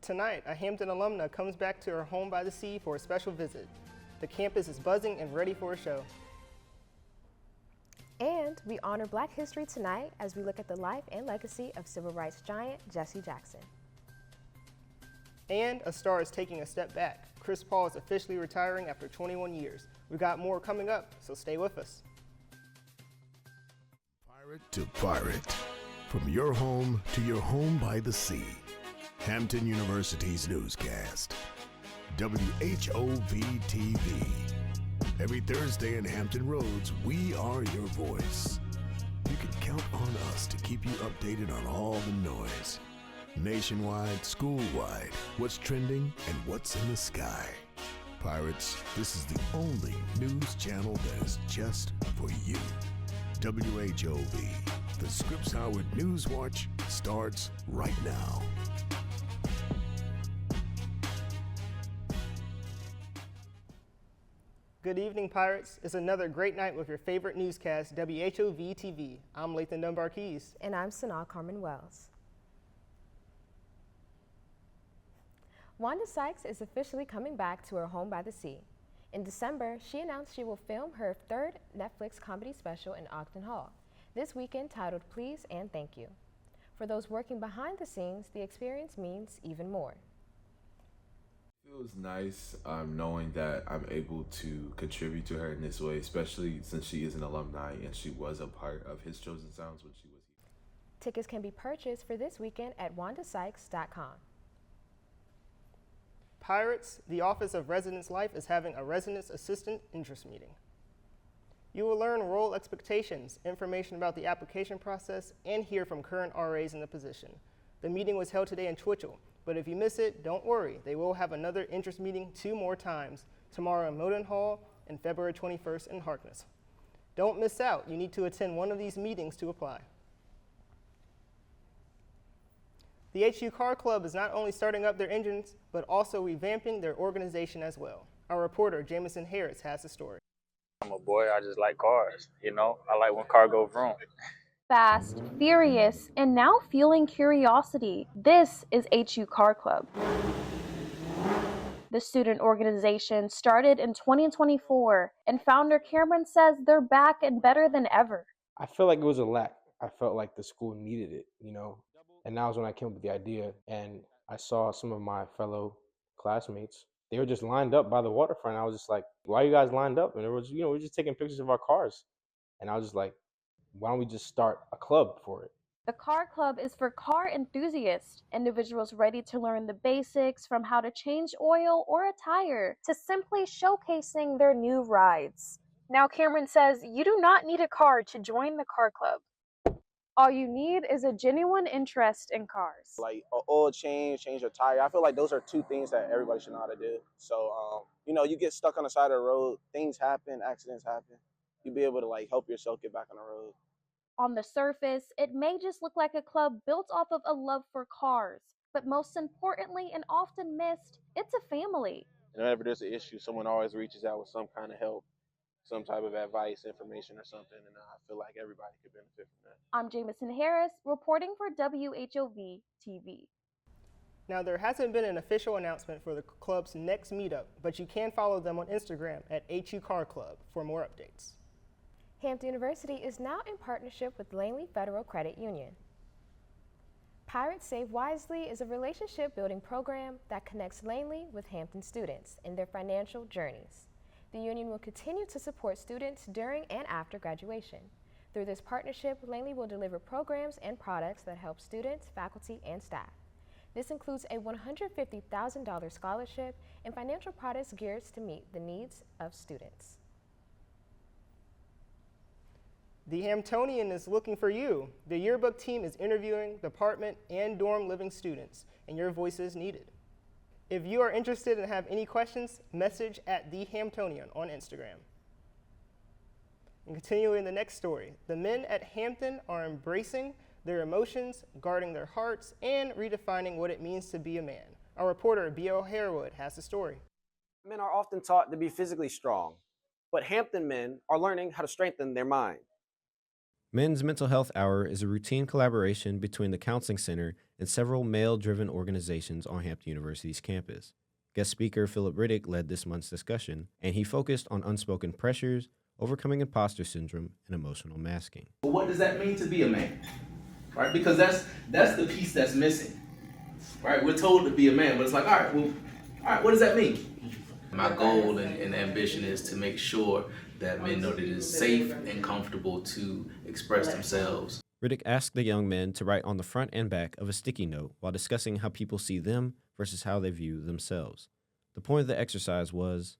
Tonight, a Hampton alumna comes back to her home by the sea for a special visit. The campus is buzzing and ready for a show. And we honor Black History tonight as we look at the life and legacy of civil rights giant Jesse Jackson. And a star is taking a step back. Chris Paul is officially retiring after 21 years. We got more coming up, so stay with us. Pirate to pirate, from your home to your home by the sea. Hampton University's newscast, WHOV-TV. Every Thursday in Hampton Roads, we are your voice. You can count on us to keep you updated on all the noise. Nationwide, school-wide, what's trending and what's in the sky. Pirates, this is the only news channel that is just for you. WHOV, the Scripps Howard News Watch starts right now. Good evening, Pirates. It's another great night with your favorite newscast, WHOV-TV. I'm Lathan Dunbar-Keys. And I'm Sanaa Carmen Wells. Wanda Sykes is officially coming back to her home by the sea. In December, she announced she will film her third Netflix comedy special in Ogden Hall, this weekend titled Please and Thank You. For those working behind the scenes, the experience means even more. It feels nice knowing that I'm able to contribute to her in this way, especially since she is an alumni and she was a part of His Chosen Sounds when she was here. Tickets can be purchased for this weekend at wandasykes.com. Pirates, the Office of Residence Life is having a residence assistant interest meeting. You will learn role expectations, information about the application process, and hear from current RAs in the position. The meeting was held today in Twitchell, but if you miss it, don't worry. They will have another interest meeting 2 more times, tomorrow in Moden Hall and February 21st in Harkness. Don't miss out. You need to attend one of these meetings to apply. The HU Car Club is not only starting up their engines, but also revamping their organization as well. Our reporter, Jameson Harris, has the story. I'm a boy, I just like cars, you know? I like when car go vroom. Fast, furious, and now fueling curiosity. This is HU Car Club. The student organization started in 2024, and founder Cameron says they're back and better than ever. I feel like it was a lack. I felt like the school needed it, you know? And that was when I came up with the idea, and I saw some of my fellow classmates. They were just lined up by the waterfront. I was just like, why are you guys lined up? And it was, we're just taking pictures of our cars. And I was just like, why don't we just start a club for it? The Car Club is for car enthusiasts, individuals ready to learn the basics from how to change oil or a tire to simply showcasing their new rides. Now, Cameron says you do not need a car to join the Car Club. All you need is a genuine interest in cars. Like an oil change your tire. I feel like those are 2 things that everybody should know how to do. So, you get stuck on the side of the road, things happen, accidents happen. You'll be able to help yourself get back on the road. On the surface, it may just look like a club built off of a love for cars, but most importantly and often missed, it's a family. And whenever there's an issue, someone always reaches out with some kind of help, some type of advice, information, or something, and I feel like everybody could benefit from that. I'm Jameson Harris, reporting for WHOV-TV. Now, there hasn't been an official announcement for the club's next meetup, but you can follow them on Instagram at HU Car Club for more updates. Hampton University is now in partnership with Langley Federal Credit Union. Pirates Save Wisely is a relationship-building program that connects Langley with Hampton students in their financial journeys. The union will continue to support students during and after graduation. Through this partnership, Langley will deliver programs and products that help students, faculty, and staff. This includes a $150,000 scholarship and financial products geared to meet the needs of students. The Hamptonian is looking for you. The yearbook team is interviewing department and dorm living students, and your voice is needed. If you are interested and have any questions, message at The Hamptonian on Instagram. And continuing the next story, the men at Hampton are embracing their emotions, guarding their hearts, and redefining what it means to be a man. Our reporter, B.L. Harewood, has the story. Men are often taught to be physically strong, but Hampton men are learning how to strengthen their mind. Men's Mental Health Hour is a routine collaboration between the Counseling Center and several male-driven organizations on Hampton University's campus. Guest speaker Philip Riddick led this month's discussion, and he focused on unspoken pressures, overcoming imposter syndrome, and emotional masking. Well, what does that mean to be a man? Right? Because that's the piece that's missing. Right? We're told to be a man, but it's like, all right, what does that mean? My goal and ambition is to make sure that men know that it is safe and comfortable to express themselves. Riddick asked the young men to write on the front and back of a sticky note while discussing how people see them versus how they view themselves. The point of the exercise was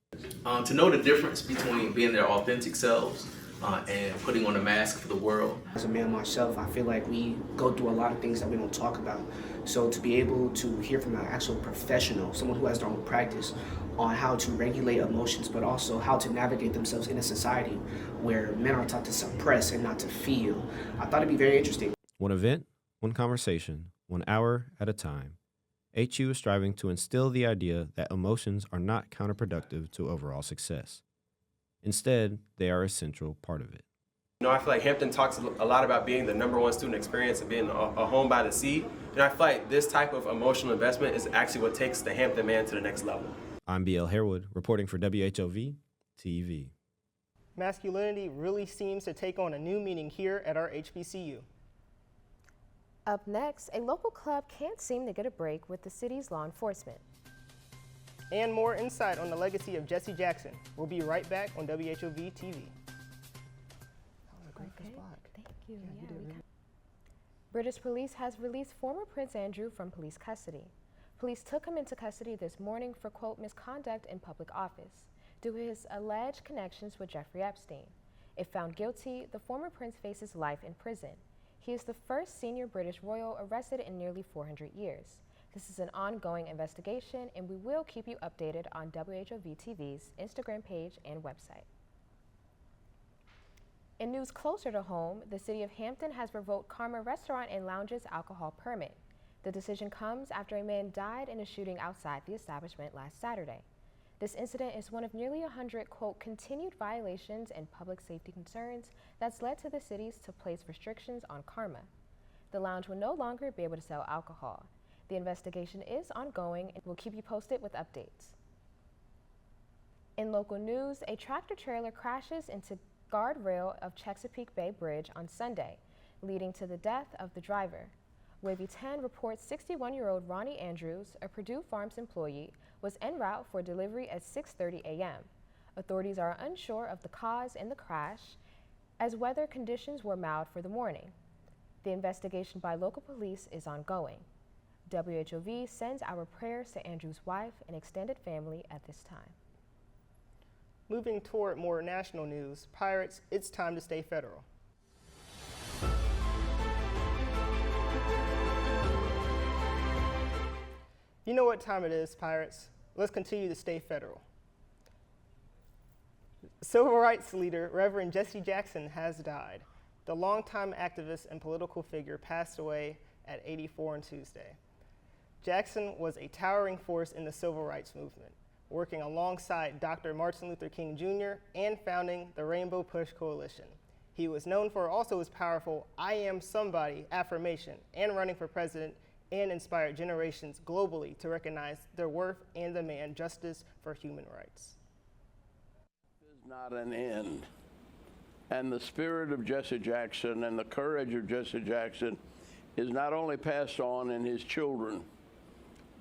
to know the difference between being their authentic selves and putting on a mask for the world. As a man myself, I feel like we go through a lot of things that we don't talk about. So to be able to hear from an actual professional, someone who has their own practice on how to regulate emotions, but also how to navigate themselves in a society where men are taught to suppress and not to feel, I thought it'd be very interesting. one event, one conversation, 1 hour at a time. HU is striving to instill the idea that emotions are not counterproductive to overall success. Instead, they are a central part of it. You know, I feel like Hampton talks a lot about being the #1 student experience and being a home by the sea. And I feel like this type of emotional investment is actually what takes the Hampton man to the next level. I'm BL Harewood, reporting for WHOV-TV. Masculinity really seems to take on a new meaning here at our HBCU. Up next, a local club can't seem to get a break with the city's law enforcement. And more insight on the legacy of Jesse Jackson. We'll be right back on WHOV-TV. Okay, thank you. British police has released former Prince Andrew from police custody. Police took him into custody this morning for, quote, misconduct in public office due to his alleged connections with Jeffrey Epstein. If found guilty, the former prince faces life in prison. He is the first senior British royal arrested in nearly 400 years. This is an ongoing investigation, and we will keep you updated on WHOV-TV's Instagram page and website. In news closer to home, the city of Hampton has revoked Karma Restaurant and Lounge's alcohol permit. The decision comes after a man died in a shooting outside the establishment last Saturday. This incident is one of nearly 100, quote, continued violations and public safety concerns that's led to the cities to place restrictions on Karma. The lounge will no longer be able to sell alcohol. The investigation is ongoing and we'll keep you posted with updates. In local news, a tractor trailer crashes into guardrail of Chesapeake Bay Bridge on Sunday, leading to the death of the driver. WHOV-10 reports 61-year-old Ronnie Andrews, a Purdue Farms employee, was en route for delivery at 6:30 a.m. Authorities are unsure of the cause in the crash, as weather conditions were mild for the morning. The investigation by local police is ongoing. WHOV sends our prayers to Andrew's wife and extended family at this time. Moving toward more national news, Pirates, it's time to stay federal. You know what time it is, Pirates. Let's continue to stay federal. Civil rights leader Reverend Jesse Jackson has died. The longtime activist and political figure passed away at 84 on Tuesday. Jackson was a towering force in the civil rights movement, working alongside Dr. Martin Luther King Jr. and founding the Rainbow Push Coalition. He was known for also his powerful "I am somebody" affirmation and running for president, and inspired generations globally to recognize their worth and demand justice for human rights. Is not an end. And the spirit of Jesse Jackson and the courage of Jesse Jackson is not only passed on in his children,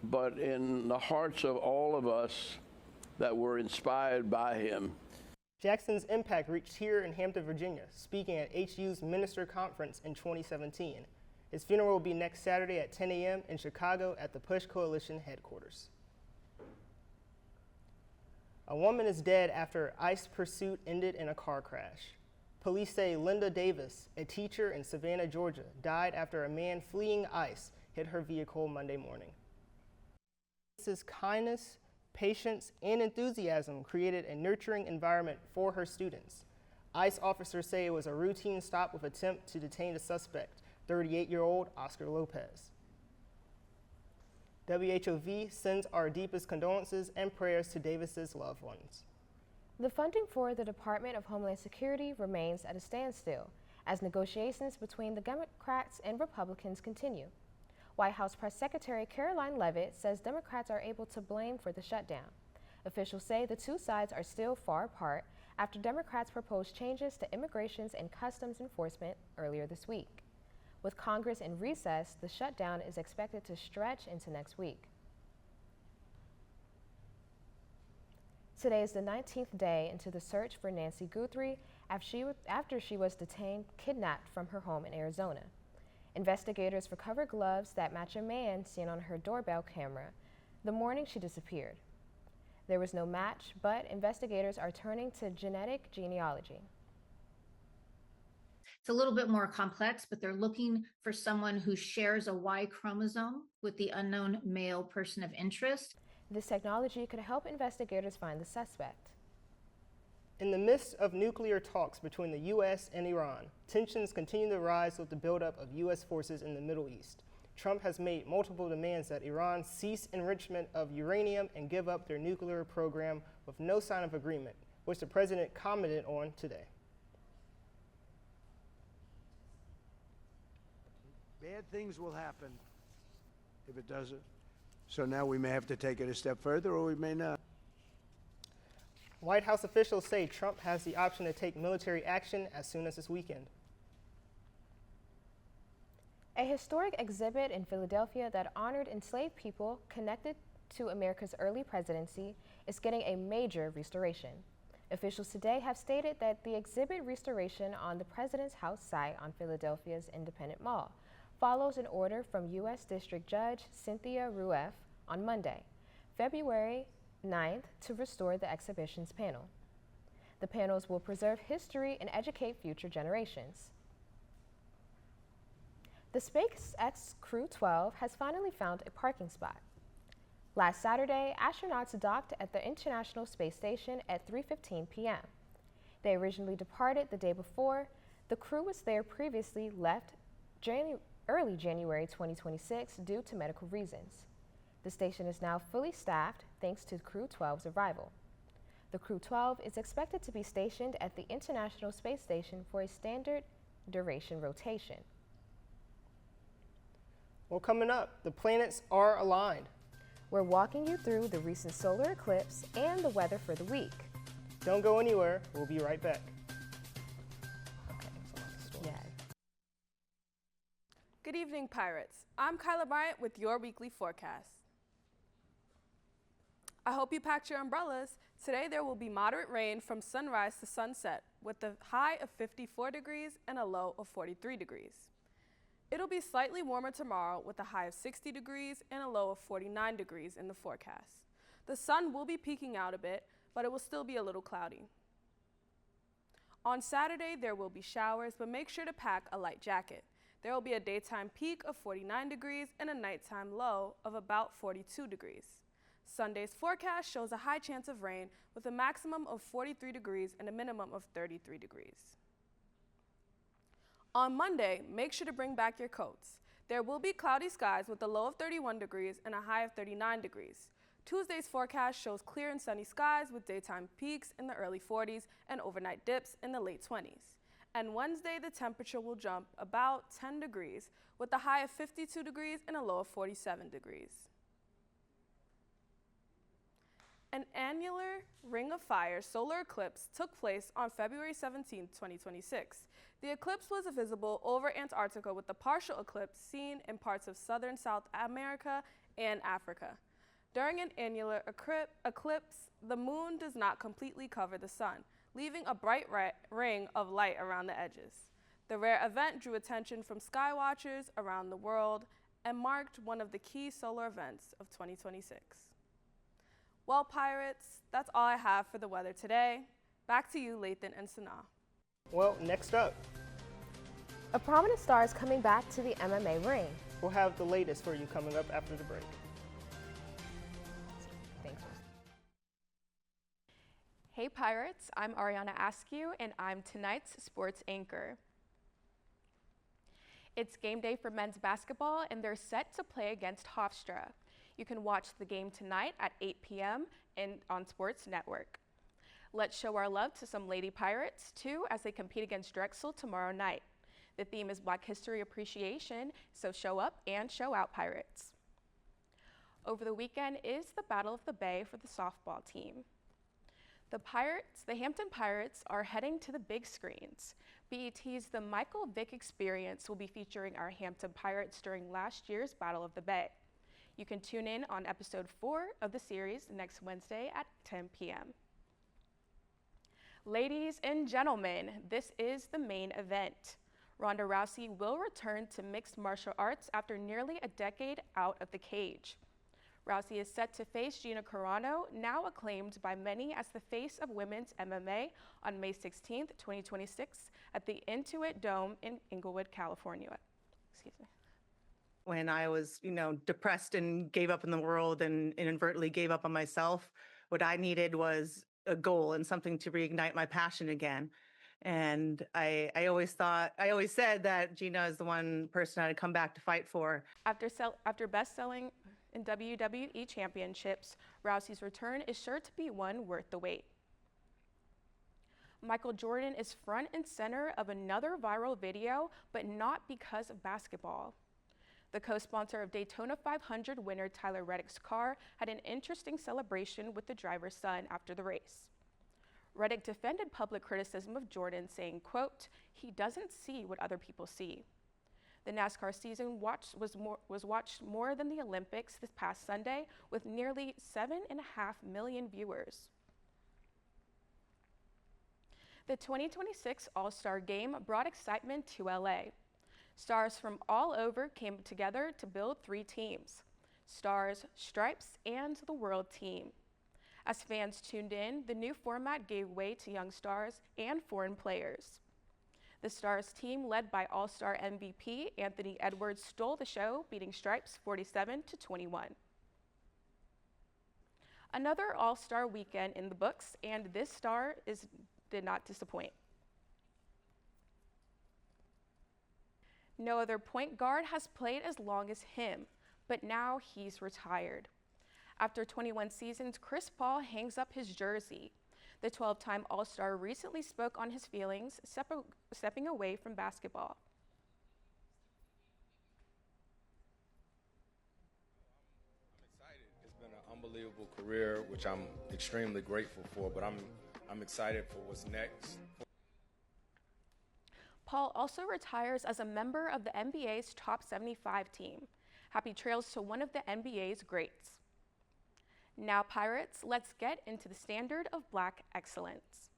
but in the hearts of all of us that were inspired by him. Jackson's impact reached here in Hampton, Virginia, speaking at HU's Minister Conference in 2017. His funeral will be next Saturday at 10 a.m. in Chicago at the Push Coalition headquarters. A woman is dead after ICE pursuit ended in a car crash. Police say Linda Davis, a teacher in Savannah, Georgia, died after a man fleeing ICE hit her vehicle Monday morning. Davis's kindness, patience, and enthusiasm created a nurturing environment for her students. ICE officers say it was a routine stop with attempt to detain the suspect, 38-year-old Oscar Lopez. WHOV sends our deepest condolences and prayers to Davis's loved ones. The funding for the Department of Homeland Security remains at a standstill as negotiations between the Democrats and Republicans continue. White House Press Secretary Caroline Leavitt says Democrats are able to blame for the shutdown. Officials say the two sides are still far apart after Democrats proposed changes to immigration and customs enforcement earlier this week. With Congress in recess, the shutdown is expected to stretch into next week. Today is the 19th day into the search for Nancy Guthrie after she was kidnapped from her home in Arizona. Investigators recovered gloves that match a man seen on her doorbell camera the morning she disappeared. There was no match, but investigators are turning to genetic genealogy. It's a little bit more complex, but they're looking for someone who shares a Y chromosome with the unknown male person of interest. This technology could help investigators find the suspect. In the midst of nuclear talks between the U.S. and Iran, tensions continue to rise with the buildup of U.S. forces in the Middle East. Trump has made multiple demands that Iran cease enrichment of uranium and give up their nuclear program with no sign of agreement, which the president commented on today. Bad things will happen if it doesn't. So now we may have to take it a step further, or we may not. White House officials say Trump has the option to take military action as soon as this weekend. A historic exhibit in Philadelphia that honored enslaved people connected to America's early presidency is getting a major restoration. Officials today have stated that the exhibit restoration on the President's House site on Philadelphia's Independent Mall follows an order from U.S. District Judge Cynthia Rueff on Monday, February 9th, to restore the exhibition's panel. The panels will preserve history and educate future generations. The SpaceX Crew 12 has finally found a parking spot. Last Saturday, astronauts docked at the International Space Station at 3:15 p.m. They originally departed the day before. The crew was there previously left early January 2026 due to medical reasons. The station is now fully staffed thanks to Crew 12's arrival. The Crew 12 is expected to be stationed at the International Space Station for a standard duration rotation. Well, coming up, the planets are aligned. We're walking you through the recent solar eclipse and the weather for the week. Don't go anywhere. We'll be right back. Good evening, Pirates. I'm Kyla Bryant with your weekly forecast. I hope you packed your umbrellas. Today there will be moderate rain from sunrise to sunset with a high of 54 degrees and a low of 43 degrees. It'll be slightly warmer tomorrow with a high of 60 degrees and a low of 49 degrees in the forecast. The sun will be peeking out a bit, but it will still be a little cloudy. On Saturday, there will be showers, but make sure to pack a light jacket. There will be a daytime peak of 49 degrees and a nighttime low of about 42 degrees. Sunday's forecast shows a high chance of rain with a maximum of 43 degrees and a minimum of 33 degrees. On Monday, make sure to bring back your coats. There will be cloudy skies with a low of 31 degrees and a high of 39 degrees. Tuesday's forecast shows clear and sunny skies with daytime peaks in the early 40s and overnight dips in the late 20s. And Wednesday, the temperature will jump about 10 degrees with a high of 52 degrees and a low of 47 degrees. An annular Ring of Fire solar eclipse took place on February 17, 2026. The eclipse was visible over Antarctica with a partial eclipse seen in parts of southern South America and Africa. During an annular eclipse, the moon does not completely cover the sun, leaving a bright ring of light around the edges. The rare event drew attention from sky watchers around the world and marked one of the key solar events of 2026. Well, Pirates, that's all I have for the weather today. Back to you, Lathan and Sanaa. Well, next up, a prominent star is coming back to the MMA ring. We'll have the latest for you coming up after the break. Thanks. Hey Pirates, I'm Ariana Askew and I'm tonight's sports anchor. It's game day for men's basketball and they're set to play against Hofstra. You can watch the game tonight at 8 p.m. on Sports Network. Let's show our love to some Lady Pirates too as they compete against Drexel tomorrow night. The theme is Black History Appreciation, so show up and show out, Pirates. Over the weekend is the Battle of the Bay for the softball team. The Hampton Pirates are heading to the big screens. BET's The Michael Vick Experience will be featuring our Hampton Pirates during last year's Battle of the Bay. You can tune in on episode 4 of the series next Wednesday at 10 p.m. Ladies and gentlemen, this is the main event. Ronda Rousey will return to mixed martial arts after nearly a decade out of the cage. Rousey is set to face Gina Carano, now acclaimed by many as the face of women's MMA, on May 16, 2026, at the Intuit Dome in Inglewood, California. Excuse me. When I was, depressed and gave up in the world and inadvertently gave up on myself, what I needed was a goal and something to reignite my passion again. And I always said that Gina is the one person I'd come back to fight for. After best-selling in WWE championships, Rousey's return is sure to be one worth the wait. Michael Jordan is front and center of another viral video, but not because of basketball. The co-sponsor of Daytona 500 winner Tyler Reddick's car had an interesting celebration with the driver's son after the race. Reddick defended public criticism of Jordan, saying, quote, "He doesn't see what other people see." The NASCAR season was watched more than the Olympics this past Sunday, with nearly 7.5 million viewers. The 2026 All-Star Game brought excitement to LA. Stars from all over came together to build 3 teams: Stars, Stripes, and the World Team. As fans tuned in, the new format gave way to young stars and foreign players. The Stars team, led by All-Star MVP Anthony Edwards, stole the show, beating Stripes 47-21. Another All-Star weekend in the books, and this star did not disappoint. No other point guard has played as long as him, but now he's retired. After 21 seasons, Chris Paul hangs up his jersey. The 12-time All-Star recently spoke on his feelings, stepping away from basketball. I'm excited. It's been an unbelievable career, which I'm extremely grateful for, but I'm excited for what's next. Paul also retires as a member of the NBA's top 75 team. Happy trails to one of the NBA's greats. Now, Pirates, let's get into the standard of Black excellence.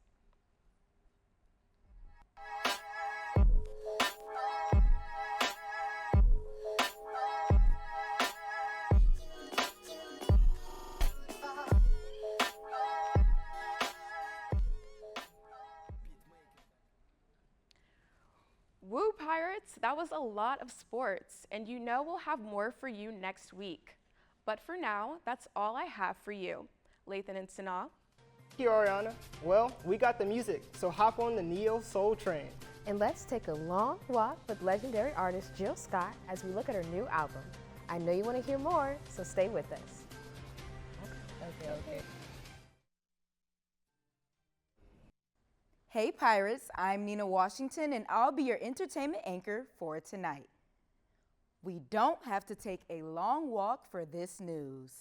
Woo, Pirates, that was a lot of sports, and we'll have more for you next week. But for now, that's all I have for you. Lathan and Sanaa. Thank you, Ariana. Well, we got the music, so hop on the Neo Soul train. And let's take a long walk with legendary artist Jill Scott as we look at her new album. I know you want to hear more, so stay with us. Okay. Hey Pirates, I'm Nina Washington and I'll be your entertainment anchor for tonight. We don't have to take a long walk for this news.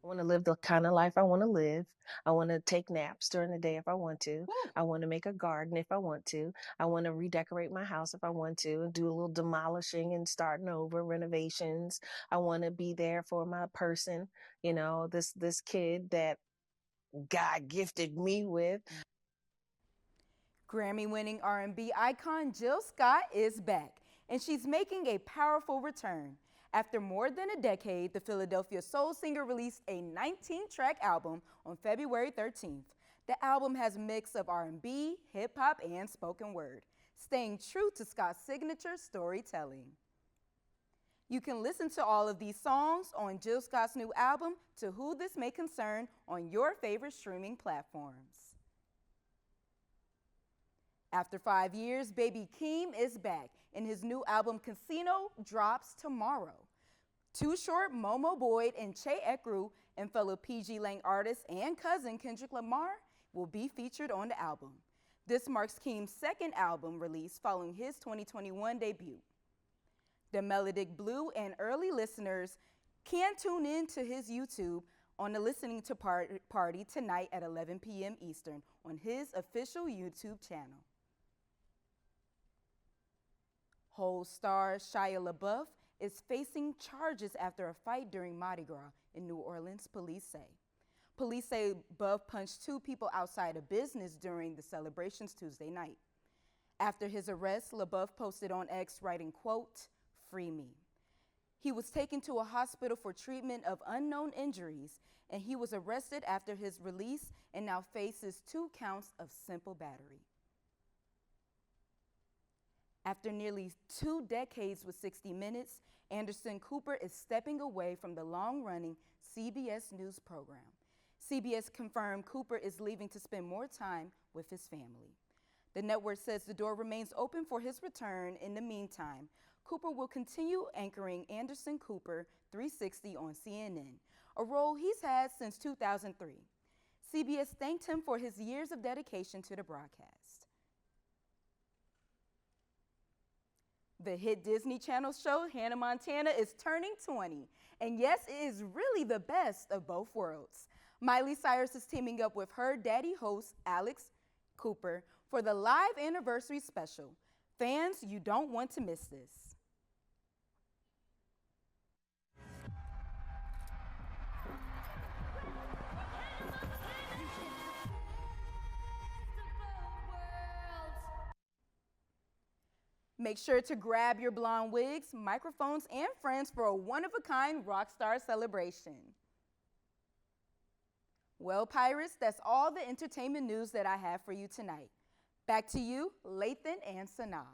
I want to live the kind of life I want to live. I want to take naps during the day if I want to. I want to make a garden if I want to. I want to redecorate my house if I want to and do a little demolishing and starting over, renovations. I want to be there for my person, this kid that God gifted me with. Grammy-winning R&B icon Jill Scott is back, and she's making a powerful return. After more than a decade, the Philadelphia soul singer released a 19-track album on February 13th. The album has a mix of R&B, hip-hop, and spoken word, staying true to Scott's signature storytelling. You can listen to all of these songs on Jill Scott's new album, To Who This May Concern, on your favorite streaming platforms. After 5 years, Baby Keem is back, and his new album, Casino, drops tomorrow. Too Short, Momo Boyd, and Che Ekru, and fellow PG Lang artist and cousin Kendrick Lamar will be featured on the album. This marks Keem's second album release following his 2021 debut. The Melodic Blue and early listeners can tune in to his YouTube on the Listening to Party tonight at 11 p.m. Eastern on his official YouTube channel. Whole star Shia LaBeouf is facing charges after a fight during Mardi Gras in New Orleans, police say. Police say LaBeouf punched two people outside a business during the celebrations Tuesday night. After his arrest, LaBeouf posted on X writing, quote, "Free me." He was taken to a hospital for treatment of unknown injuries, and he was arrested after his release and now faces 2 counts of simple battery. After nearly 2 decades with 60 Minutes, Anderson Cooper is stepping away from the long-running CBS News program. CBS confirmed Cooper is leaving to spend more time with his family. The network says the door remains open for his return. In the meantime, Cooper will continue anchoring Anderson Cooper 360 on CNN, a role he's had since 2003. CBS thanked him for his years of dedication to the broadcast. The hit Disney Channel show Hannah Montana is turning 20, and yes, it is really the best of both worlds. Miley Cyrus is teaming up with her daddy host, Alex Cooper, for the live anniversary special. Fans, you don't want to miss this. Make sure to grab your blonde wigs, microphones, and friends for a one-of-a-kind rock star celebration. Well, Pirates, that's all the entertainment news that I have for you tonight. Back to you, Lathan and Sanaa.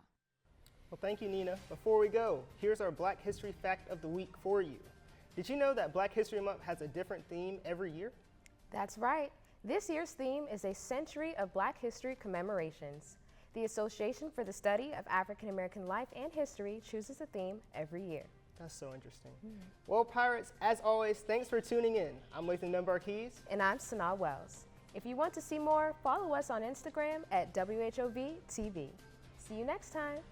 Well, thank you, Nina. Before we go, here's our Black History Fact of the Week for you. Did you know that Black History Month has a different theme every year? That's right. This year's theme is a century of Black history commemorations. The Association for the Study of African American Life and History chooses a theme every year. That's so interesting. Well, Pirates, as always, thanks for tuning in. I'm Lathan Dunbar-Keys. And I'm Sanaa Wells. If you want to see more, follow us on Instagram at WHOV-TV. See you next time.